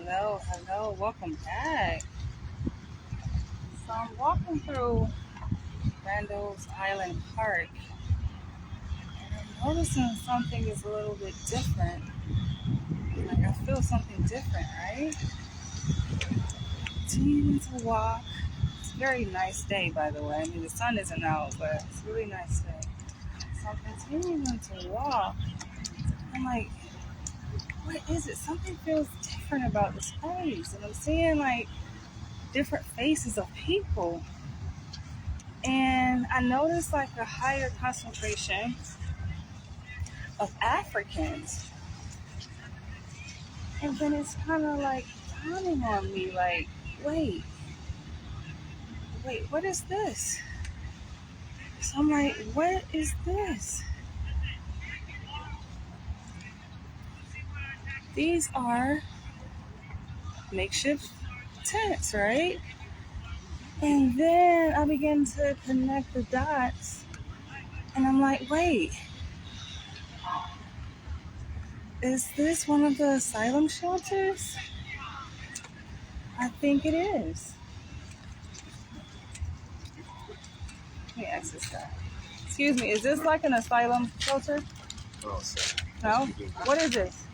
Hello, hello, welcome back. So I'm walking through Randall's Island Park and I'm noticing something is a little bit different. Like I feel something different, right? Continuing to walk. It's a very nice day, by the way. I mean, the sun isn't out, but it's a really nice day. So I'm continuing to walk. I'm like, what is it? Something feels different about this place. And I'm seeing like different faces of people. And I noticed like a higher concentration of Africans. And then it's kind of like dawning on me like, wait, what is this? So I'm like, what is this? These are makeshift tents, right? And then I begin to connect the dots. And I'm like, wait, is this one of the asylum shelters? I think it is. Let me ask this guy. Excuse me, is this like an asylum shelter? Oh, sorry. No? What is this?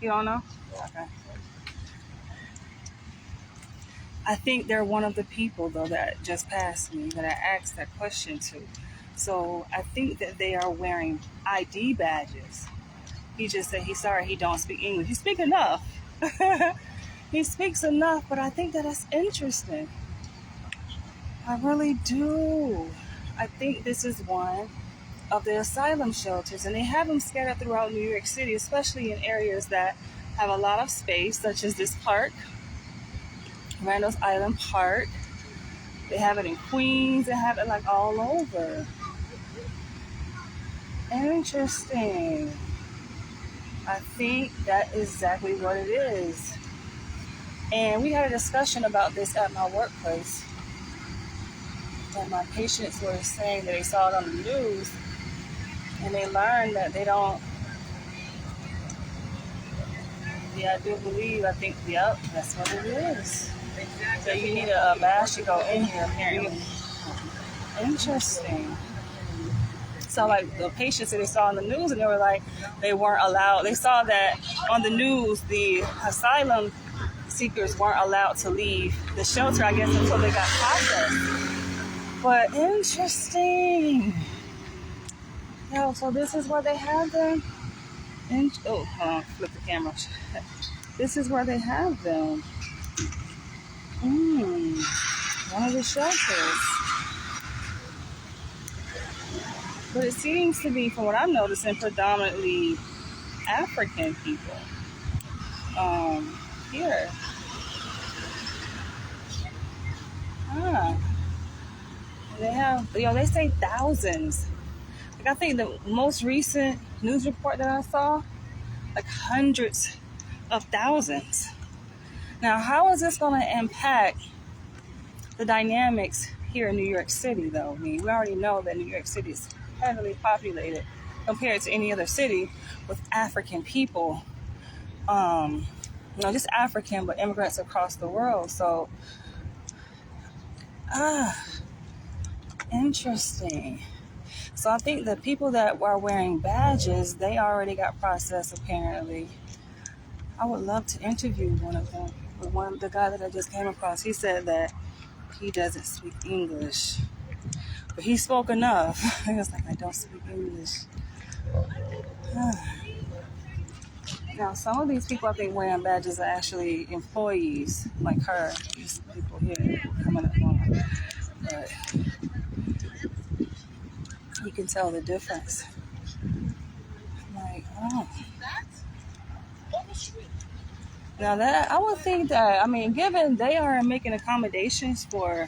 You don't know? Okay. I think they're one of the people, though, that just passed me that I asked that question to. So I think that they are wearing ID badges. He just said he's sorry he don't speak English. He speaks enough. He speaks enough, but I think that that's interesting. I really do. I think this is one of the asylum shelters, and they have them scattered throughout New York City, especially in areas that have a lot of space, such as this park, Randall's Island Park. They have it in Queens. They have it like all over. Interesting. I think that is exactly what it is. And we had a discussion about this at my workplace. And my patients were saying that they saw it on the news and they learned that they don't. Yeah, I do believe, I think, yep, that's what it is. So you need a badge to go in here, apparently. Interesting. So, like, the patients that they saw on the news, and they were like, they weren't allowed. They saw that on the news, the asylum seekers weren't allowed to leave the shelter, I guess, until they got processed. But interesting. Yo, so this is where they have them. Hold on, flip the camera. This is where they have them. One of the shelters. But it seems to be, from what I'm noticing, predominantly African people. Here. They have, they say thousands. Like, I think the most recent news report that I saw, like hundreds of thousands. Now, how is this going to impact the dynamics here in New York City, though? I mean, we already know that New York City is heavily populated compared to any other city with African people. Not just African, but immigrants across the world. So, interesting. So I think the people that are wearing badges, they already got processed, apparently. I would love to interview one of them. The guy that I just came across, he said that he doesn't speak English. But he spoke enough. He was like, I don't speak English. Now, some of these people I think wearing badges are actually employees, like her. These people here coming up on. But you can tell the difference. I'm like, oh. Now that, I would think that, I mean, given they are making accommodations for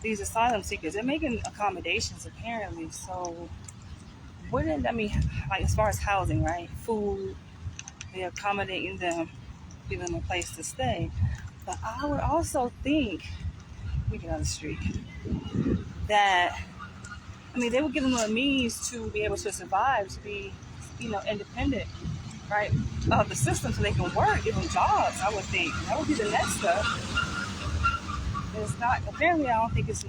these asylum seekers, they're making accommodations apparently. So wouldn't, I mean, like as far as housing, right? Food, they're accommodating them, giving them a place to stay. But I would also think, we get on the street, that, I mean, they would give them a means to be able to survive, to be, independent. right, of the system so they can work, give them jobs. I would think that would be the next step. It's not apparently. I don't think it's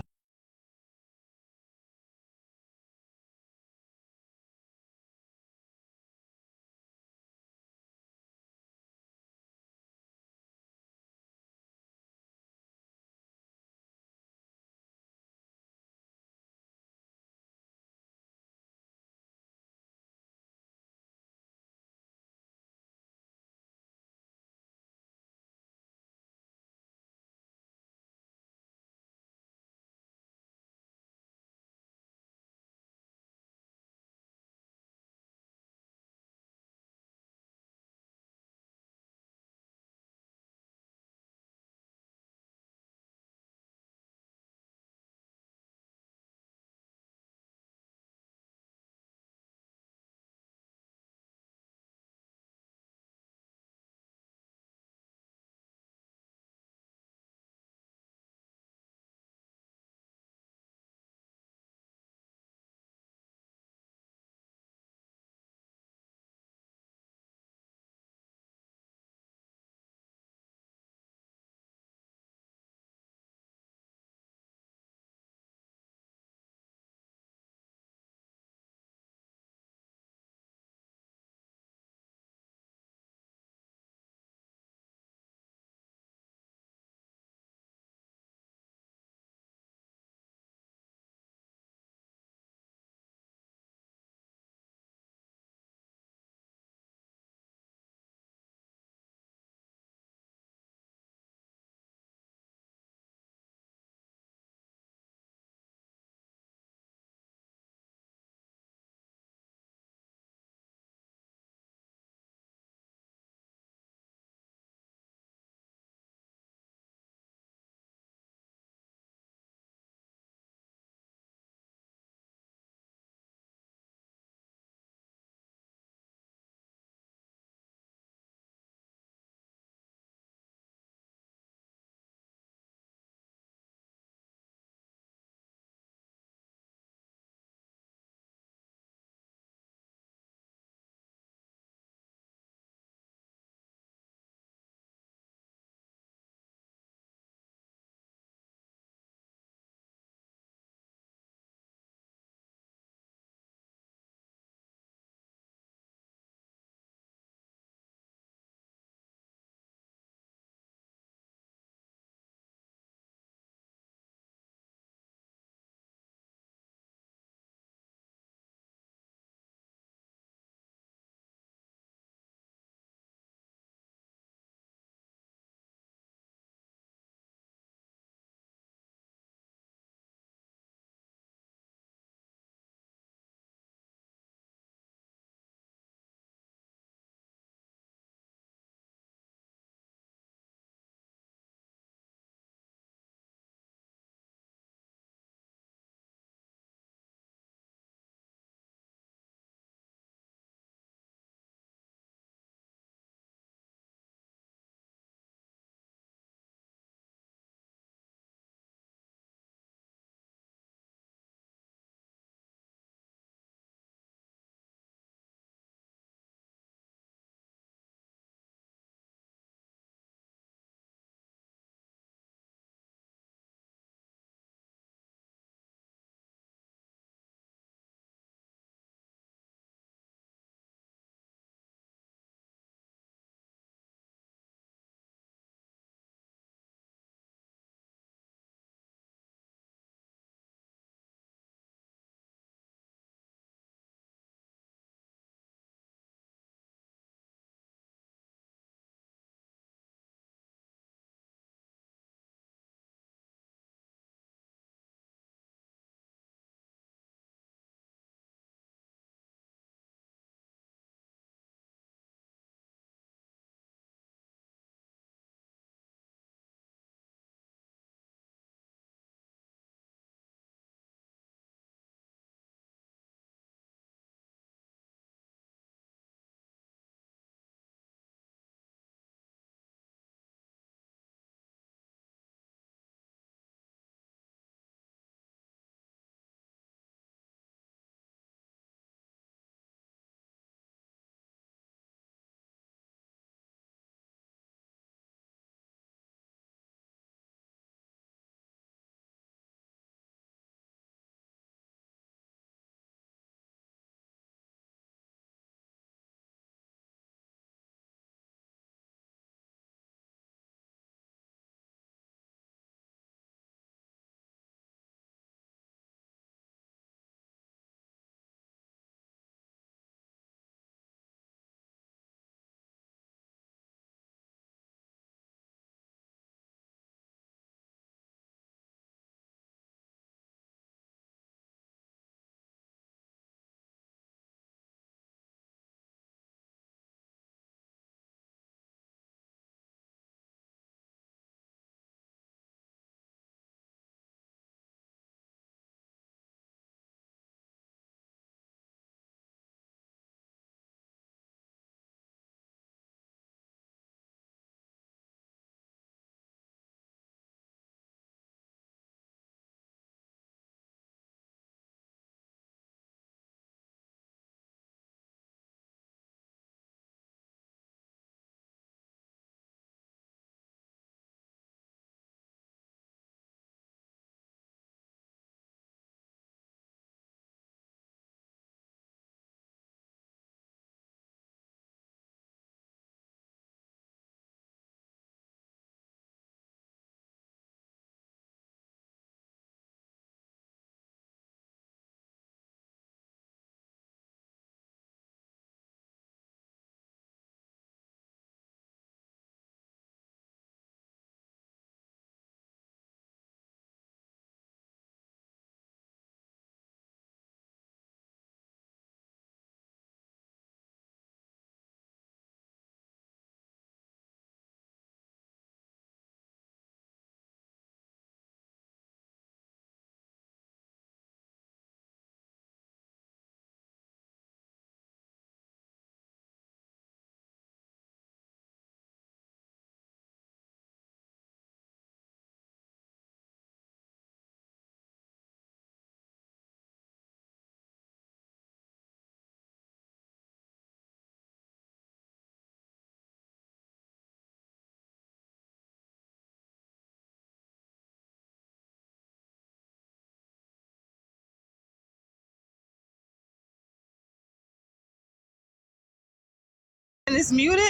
it's muted.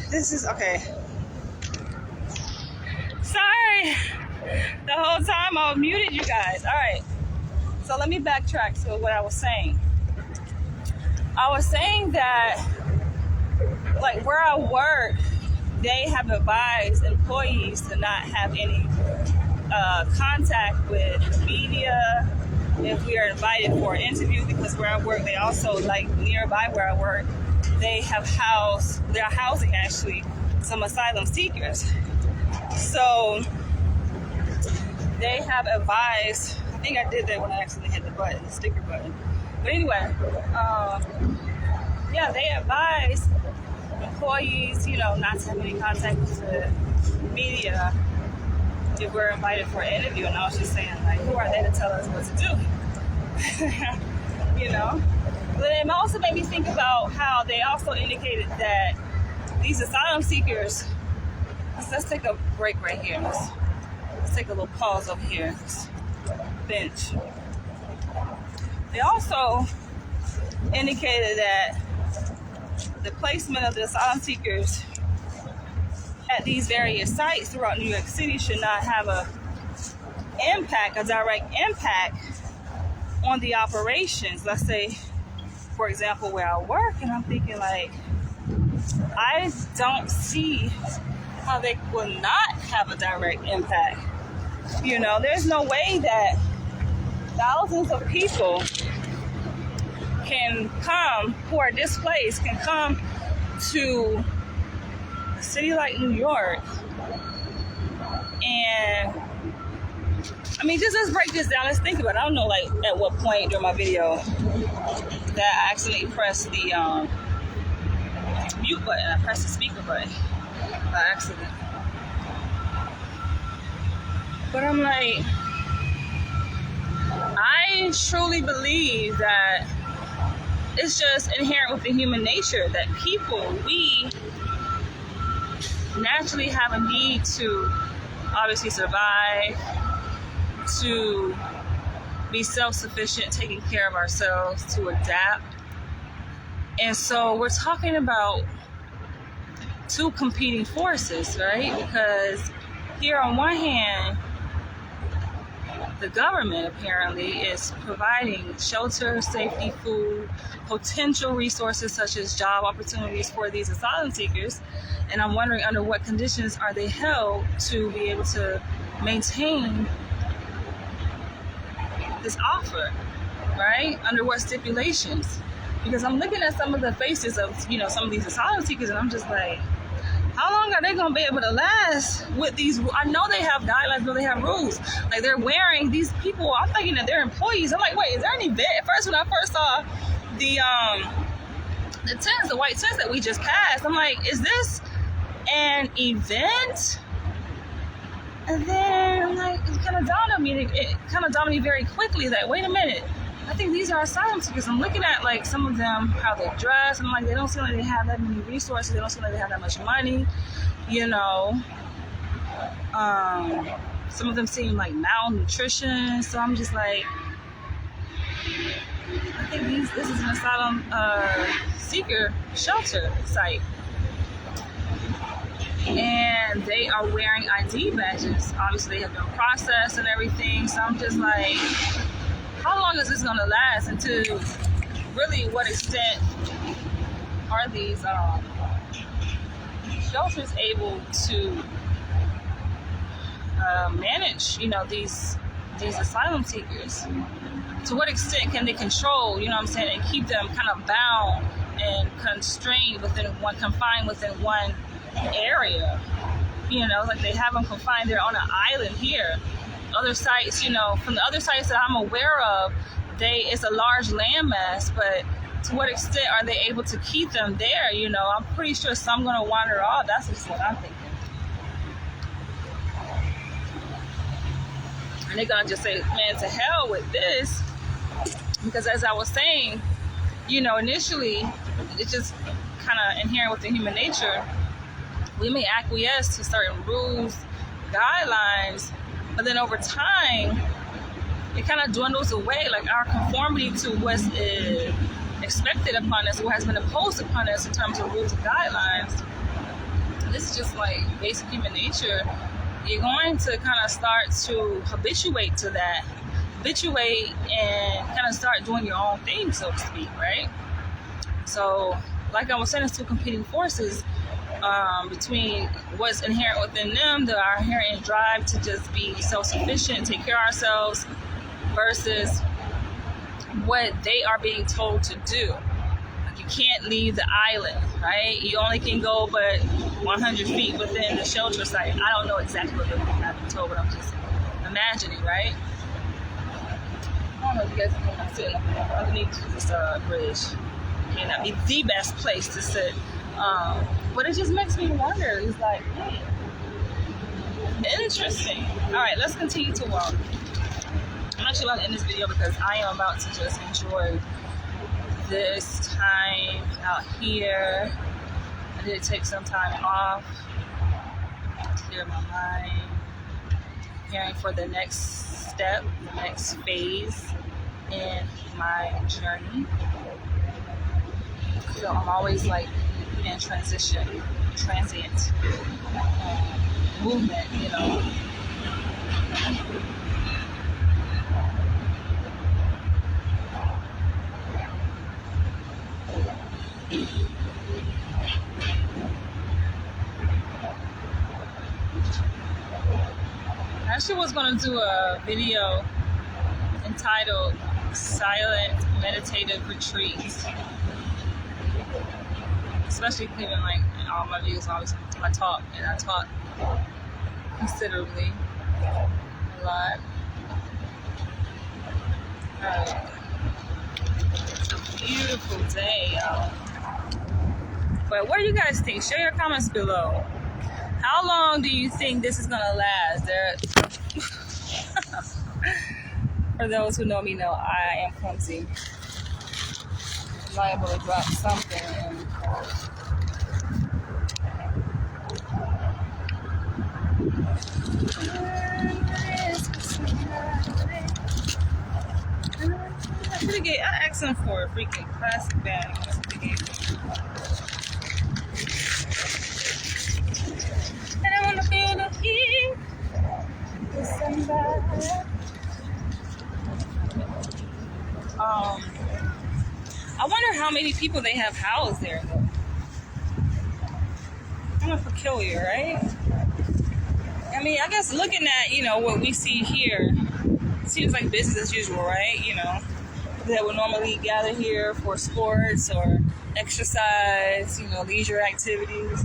This is okay. Sorry. The whole time I was muted, you guys. All right. So let me backtrack to what I was saying. I was saying that, like, where I work, they have advised employees to not have any contact with media if we are invited for an interview, because where I work, they also, like, nearby where I work, they're housing actually some asylum seekers. So they have advised, I think I did that when I accidentally hit the sticker button. But anyway, they advise employees, not to have any contact with the media if we're invited for an interview. And I was just saying, like, who are they to tell us what to do? But it also made me think about how they also indicated that these asylum seekers, let's take a break right here. Let's take a little pause over here, this bench. They also indicated that the placement of the asylum seekers at these various sites throughout New York City should not have a direct impact on the operations. Let's say, for example, where I work, and I'm thinking, like, I don't see how they will not have a direct impact. There's no way that thousands of people can come, who are displaced, can come to a city like New York. And just let's break this down. Let's think about it. I don't know, like, at what point during my video that I accidentally pressed the mute button. I pressed the speaker button by accident. But I'm like, I truly believe that it's just inherent within human nature that we naturally have a need to obviously survive, to be self-sufficient, taking care of ourselves, to adapt. And so we're talking about two competing forces, right? Because here on one hand, the government apparently is providing shelter, safety, food, potential resources such as job opportunities for these asylum seekers. And I'm wondering, under what conditions are they held to be able to maintain this offer, right? Under what stipulations? Because I'm looking at some of the faces of, some of these asylum seekers, and I'm just like, how long are they going to be able to last with these? I know they have guidelines, I know they have rules. Like, they're wearing, these people, I'm thinking that they're employees. I'm like, wait, is there an event? At first, when I first saw the tents, the white tents that we just passed, I'm like, is this an event? And then I'm like, it kind of dawned on me very quickly that, wait a minute, I think these are asylum seekers. I'm looking at, like, some of them, how they dress. I'm like, they don't seem like they have that many resources. They don't seem like they have that much money, Some of them seem like malnutrition. So I'm just like, I think this is an asylum seeker shelter site. And they are wearing ID badges. Obviously, they have been processed and everything. So I'm just like, how long is this going to last? And to really what extent are these shelters able to manage, these asylum seekers? To what extent can they control, and keep them kind of bound and confined within one area? Like, they have them confined there on an island here. Other sites, from the other sites that I'm aware of, it's a large landmass, but to what extent are they able to keep them there? I'm pretty sure some going to wander off. That's just what I'm thinking. And they're going to just say, man, to hell with this. Because as I was saying, initially, it's just kind of inherent within human nature. We may acquiesce to certain rules, guidelines, but then over time, it kind of dwindles away. Like, our conformity to what's expected upon us, what has been imposed upon us in terms of rules and guidelines. This is just like basic human nature. You're going to kind of start to habituate to that, and kind of start doing your own thing, so to speak, right? So, like I was saying, it's two competing forces between what's inherent within them, our inherent drive to just be self-sufficient, take care of ourselves, versus what they are being told to do. Like, you can't leave the island, right? You only can go but 100 feet within the shelter site. I don't know exactly what they're being told, but I'm just imagining, right? I don't know if you guys can sit underneath this bridge. It may not be the best place to sit, but it just makes me wonder. It's like, interesting. All right, let's continue to walk. I'm actually about to end this video because I am about to just enjoy this time out here. I did take some time off to clear my mind, preparing for the next step, the next phase in my journey. So I'm always like in transition, transient movement, you know. I actually was going to do a video entitled Silent Meditative Retreats, especially given like in all my videos I talk, and I talk considerably a lot. It's a beautiful day, y'all. But what do you guys think? Share your comments below. How long do you think this is gonna last? For those who know me know I am clumsy. I'm liable to drop something. I asked him for a freaking plastic bag. And I want to feel the heat with somebody. I wonder how many people they have housed there, though. Kind of peculiar, right? I mean, I guess looking at, you know, what we see here, it seems like business as usual, right? You know, that would normally gather here for sports or exercise, you know, leisure activities.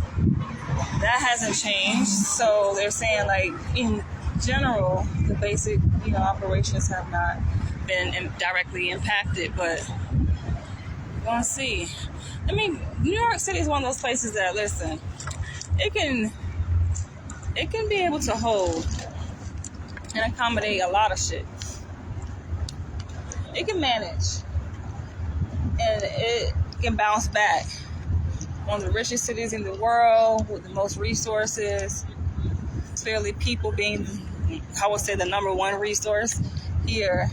That hasn't changed. So they're saying, like, in general, the basic, you know, operations have not been directly impacted, but we're gonna see. I mean, New York City is one of those places that, listen, it can be able to hold and accommodate a lot of shit. It can manage, and it can bounce back. One of the richest cities in the world with the most resources. Clearly, people being, I would say, the number one resource here,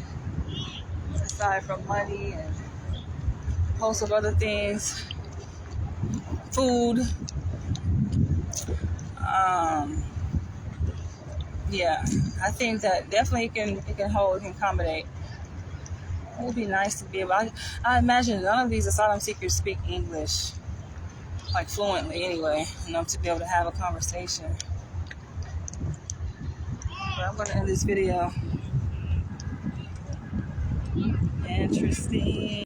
aside from money and a host of other things. Food. Yeah, I think that definitely it can hold, it can accommodate. It would be nice to be able. I imagine none of these asylum seekers speak English, like fluently anyway, enough to be able to have a conversation. But I'm going to end this video. Interesting.